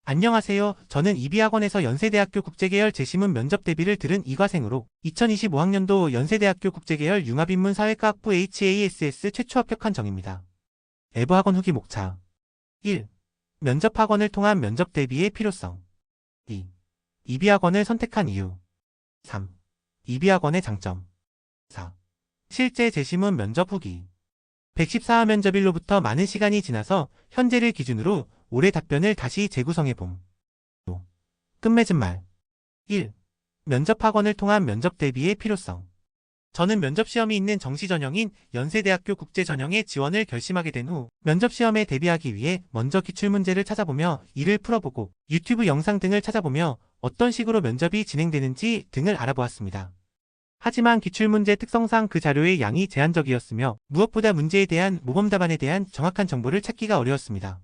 안녕하세요. 저는 이비학원에서 연세대학교 국제계열 제시문 면접 대비를 들은 이과생으로 2025학년도 연세대학교 국제계열 융합인문사회과학부 HASS 최초 합격한 정입니다. 에버학원 후기 목차 1. 면접학원을 통한 면접 대비의 필요성 2. 이비학원을 선택한 이유 3. 이비학원의 장점 4. 실제 제시문 면접 후기 114화 면접일로부터 많은 시간이 지나서 현재를 기준으로 올해 답변을 다시 재구성해봄. 5. 끝맺은 말 1. 면접학원을 통한 면접 대비의 필요성. 저는 면접시험이 있는 정시 전형인 연세대학교 국제전형에 지원을 결심하게 된 후 면접시험에 대비하기 위해 먼저 기출문제를 찾아보며 이를 풀어보고 유튜브 영상 등을 찾아보며 어떤 식으로 면접이 진행되는지 등을 알아보았습니다. 하지만 기출문제 특성상 그 자료의 양이 제한적이었으며 무엇보다 문제에 대한 모범 답안에 대한 정확한 정보를 찾기가 어려웠습니다.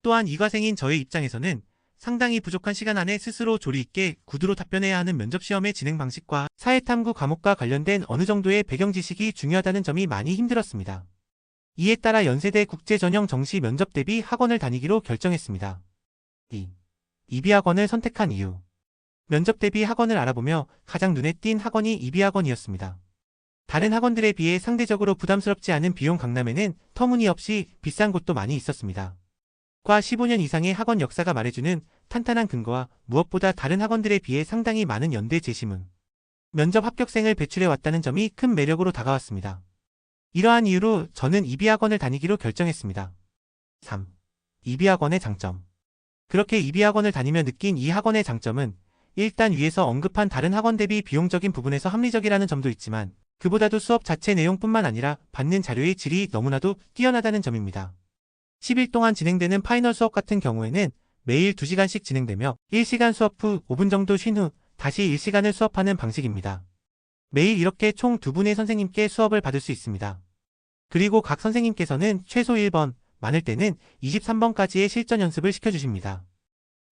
또한 이과생인 저의 입장에서는 상당히 부족한 시간 안에 스스로 조리 있게 구두로 답변해야 하는 면접시험의 진행 방식과 사회탐구 과목과 관련된 어느 정도의 배경 지식이 중요하다는 점이 많이 힘들었습니다. 이에 따라 연세대 국제전형 정시 면접 대비 학원을 다니기로 결정했습니다. 2. 이비학원을 선택한 이유. 면접 대비 학원을 알아보며 가장 눈에 띈 학원이 이비학원이었습니다. 다른 학원들에 비해 상대적으로 부담스럽지 않은 비용 강남에는 터무니없이 비싼 곳도 많이 있었습니다. 과 15년 이상의 학원 역사가 말해주는 탄탄한 근거와 무엇보다 다른 학원들에 비해 상당히 많은 연대 제시문, 면접 합격생을 배출해왔다는 점이 큰 매력으로 다가왔습니다. 이러한 이유로 저는 이비학원을 다니기로 결정했습니다. 3. 이비학원의 장점. 그렇게 이비학원을 다니며 느낀 이 학원의 장점은 일단 위에서 언급한 다른 학원 대비 비용적인 부분에서 합리적이라는 점도 있지만 그보다도 수업 자체 내용뿐만 아니라 받는 자료의 질이 너무나도 뛰어나다는 점입니다. 10일 동안 진행되는 파이널 수업 같은 경우에는 매일 2시간씩 진행되며 1시간 수업 후 5분 정도 쉰 후 다시 1시간을 수업하는 방식입니다. 매일 이렇게 총 2분의 선생님께 수업을 받을 수 있습니다. 그리고 각 선생님께서는 최소 1번, 많을 때는 23번까지의 실전 연습을 시켜주십니다.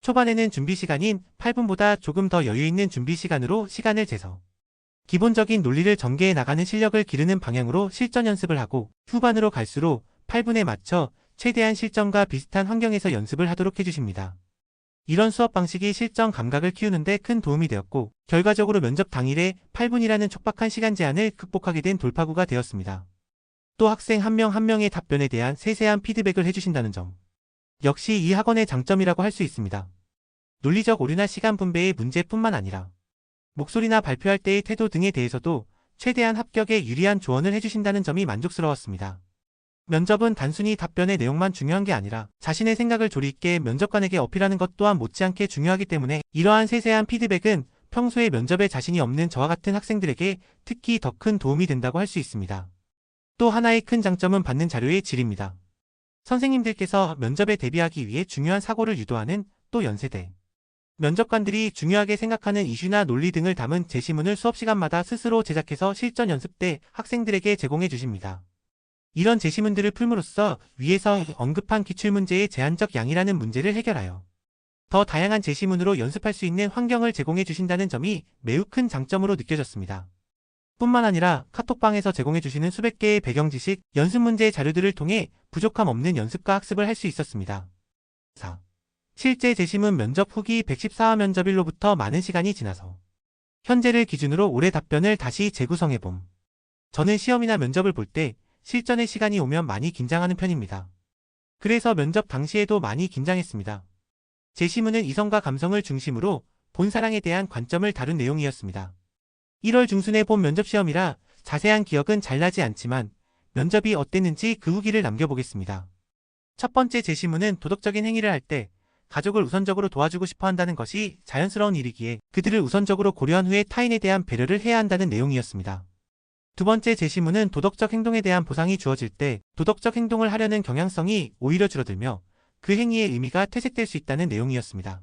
초반에는 준비 시간인 8분보다 조금 더 여유 있는 준비 시간으로 시간을 재서 기본적인 논리를 전개해 나가는 실력을 기르는 방향으로 실전 연습을 하고 후반으로 갈수록 8분에 맞춰 최대한 실전과 비슷한 환경에서 연습을 하도록 해주십니다. 이런 수업 방식이 실전 감각을 키우는 데 큰 도움이 되었고 결과적으로 면접 당일에 8분이라는 촉박한 시간 제한을 극복하게 된 돌파구가 되었습니다. 또 학생 한 명 한 명의 답변에 대한 세세한 피드백을 해주신다는 점. 역시 이 학원의 장점이라고 할 수 있습니다. 논리적 오류나 시간 분배의 문제뿐만 아니라 목소리나 발표할 때의 태도 등에 대해서도 최대한 합격에 유리한 조언을 해주신다는 점이 만족스러웠습니다. 면접은 단순히 답변의 내용만 중요한 게 아니라 자신의 생각을 조리 있게 면접관에게 어필하는 것 또한 못지않게 중요하기 때문에 이러한 세세한 피드백은 평소에 면접에 자신이 없는 저와 같은 학생들에게 특히 더 큰 도움이 된다고 할 수 있습니다. 또 하나의 큰 장점은 받는 자료의 질입니다. 선생님들께서 면접에 대비하기 위해 중요한 사고를 유도하는 또 연세대 면접관들이 중요하게 생각하는 이슈나 논리 등을 담은 제시문을 수업시간마다 스스로 제작해서 실전 연습 때 학생들에게 제공해 주십니다. 이런 제시문들을 풀므로써 위에서 언급한 기출문제의 제한적 양이라는 문제를 해결하여 더 다양한 제시문으로 연습할 수 있는 환경을 제공해 주신다는 점이 매우 큰 장점으로 느껴졌습니다. 뿐만 아니라 카톡방에서 제공해 주시는 수백 개의 배경 지식, 연습 문제 자료들을 통해 부족함 없는 연습과 학습을 할 수 있었습니다. 4. 실제 제시문 면접 후기 114화 면접일로부터 많은 시간이 지나서 현재를 기준으로 올해 답변을 다시 재구성해봄. 저는 시험이나 면접을 볼 때 실전의 시간이 오면 많이 긴장하는 편입니다. 그래서 면접 당시에도 많이 긴장했습니다. 제시문은 이성과 감성을 중심으로 본사랑에 대한 관점을 다룬 내용이었습니다. 1월 중순에 본 면접시험이라 자세한 기억은 잘 나지 않지만 면접이 어땠는지 그 후기를 남겨보겠습니다. 첫 번째 제시문은 도덕적인 행위를 할 때 가족을 우선적으로 도와주고 싶어 한다는 것이 자연스러운 일이기에 그들을 우선적으로 고려한 후에 타인에 대한 배려를 해야 한다는 내용이었습니다. 두 번째 제시문은 도덕적 행동에 대한 보상이 주어질 때 도덕적 행동을 하려는 경향성이 오히려 줄어들며 그 행위의 의미가 퇴색될 수 있다는 내용이었습니다.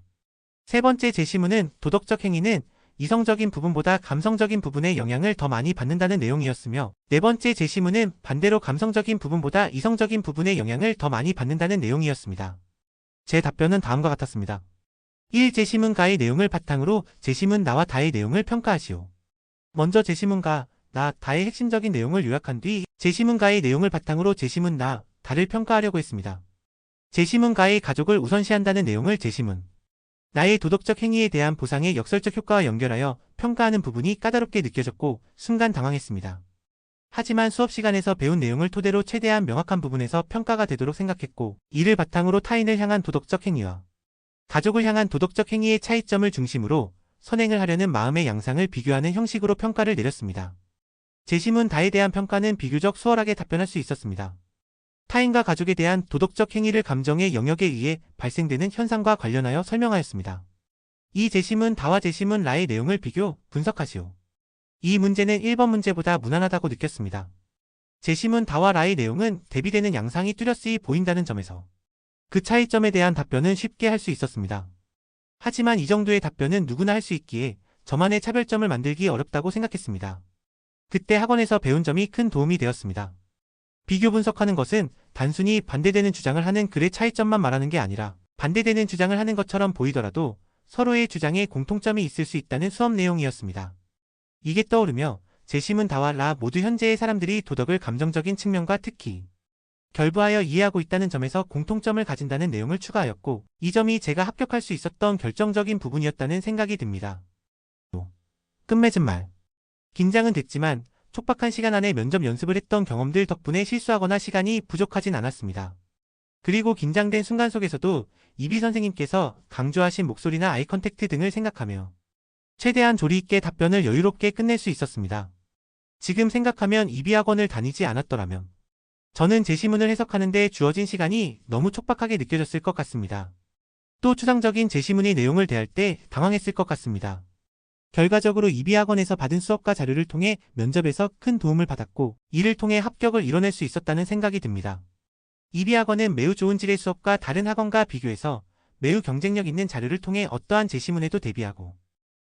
세 번째 제시문은 도덕적 행위는 이성적인 부분보다 감성적인 부분의 영향을 더 많이 받는다는 내용이었으며 네 번째 제시문은 반대로 감성적인 부분보다 이성적인 부분의 영향을 더 많이 받는다는 내용이었습니다. 제 답변은 다음과 같았습니다. 1. 제시문가의 내용을 바탕으로 제시문 나와 다의 내용을 평가하시오. 먼저 제시문가 나, 다의 핵심적인 내용을 요약한 뒤 제시문가의 내용을 바탕으로 제시문 나, 다를 평가하려고 했습니다. 제시문가의 가족을 우선시한다는 내용을 제시문 나의 도덕적 행위에 대한 보상의 역설적 효과와 연결하여 평가하는 부분이 까다롭게 느껴졌고 순간 당황했습니다. 하지만 수업 시간에서 배운 내용을 토대로 최대한 명확한 부분에서 평가가 되도록 생각했고, 이를 바탕으로 타인을 향한 도덕적 행위와 가족을 향한 도덕적 행위의 차이점을 중심으로 선행을 하려는 마음의 양상을 비교하는 형식으로 평가를 내렸습니다. 재심은 다에 대한 평가는 비교적 수월하게 답변할 수 있었습니다. 타인과 가족에 대한 도덕적 행위를 감정의 영역에 의해 발생되는 현상과 관련하여 설명하였습니다. 이 재심은 다와 재심은 라의 내용을 비교, 분석하시오. 이 문제는 1번 문제보다 무난하다고 느꼈습니다. 재심은 다와 라의 내용은 대비되는 양상이 뚜렷이 보인다는 점에서 그 차이점에 대한 답변은 쉽게 할 수 있었습니다. 하지만 이 정도의 답변은 누구나 할 수 있기에 저만의 차별점을 만들기 어렵다고 생각했습니다. 그때 학원에서 배운 점이 큰 도움이 되었습니다. 비교 분석하는 것은 단순히 반대되는 주장을 하는 글의 차이점만 말하는 게 아니라 반대되는 주장을 하는 것처럼 보이더라도 서로의 주장에 공통점이 있을 수 있다는 수업 내용이었습니다. 이게 떠오르며 재심은 다와 라 모두 현재의 사람들이 도덕을 감정적인 측면과 특히 결부하여 이해하고 있다는 점에서 공통점을 가진다는 내용을 추가하였고, 이 점이 제가 합격할 수 있었던 결정적인 부분이었다는 생각이 듭니다. 끝맺은 말. 긴장은 됐지만 촉박한 시간 안에 면접 연습을 했던 경험들 덕분에 실수하거나 시간이 부족하진 않았습니다. 그리고 긴장된 순간 속에서도 이비 선생님께서 강조하신 목소리나 아이 컨택트 등을 생각하며 최대한 조리 있게 답변을 여유롭게 끝낼 수 있었습니다. 지금 생각하면 이비 학원을 다니지 않았더라면 저는 재시문을 해석하는데 주어진 시간이 너무 촉박하게 느껴졌을 것 같습니다. 또 추상적인 재시문의 내용을 대할 때 당황했을 것 같습니다. 결과적으로 이비학원에서 받은 수업과 자료를 통해 면접에서 큰 도움을 받았고, 이를 통해 합격을 이뤄낼 수 있었다는 생각이 듭니다. 이비학원은 매우 좋은 질의 수업과 다른 학원과 비교해서 매우 경쟁력 있는 자료를 통해 어떠한 재시문에도 대비하고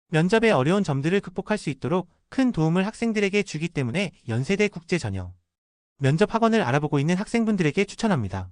면접의 어려운 점들을 극복할 수 있도록 큰 도움을 학생들에게 주기 때문에 연세대 국제 전형 면접 학원을 알아보고 있는 학생분들에게 추천합니다.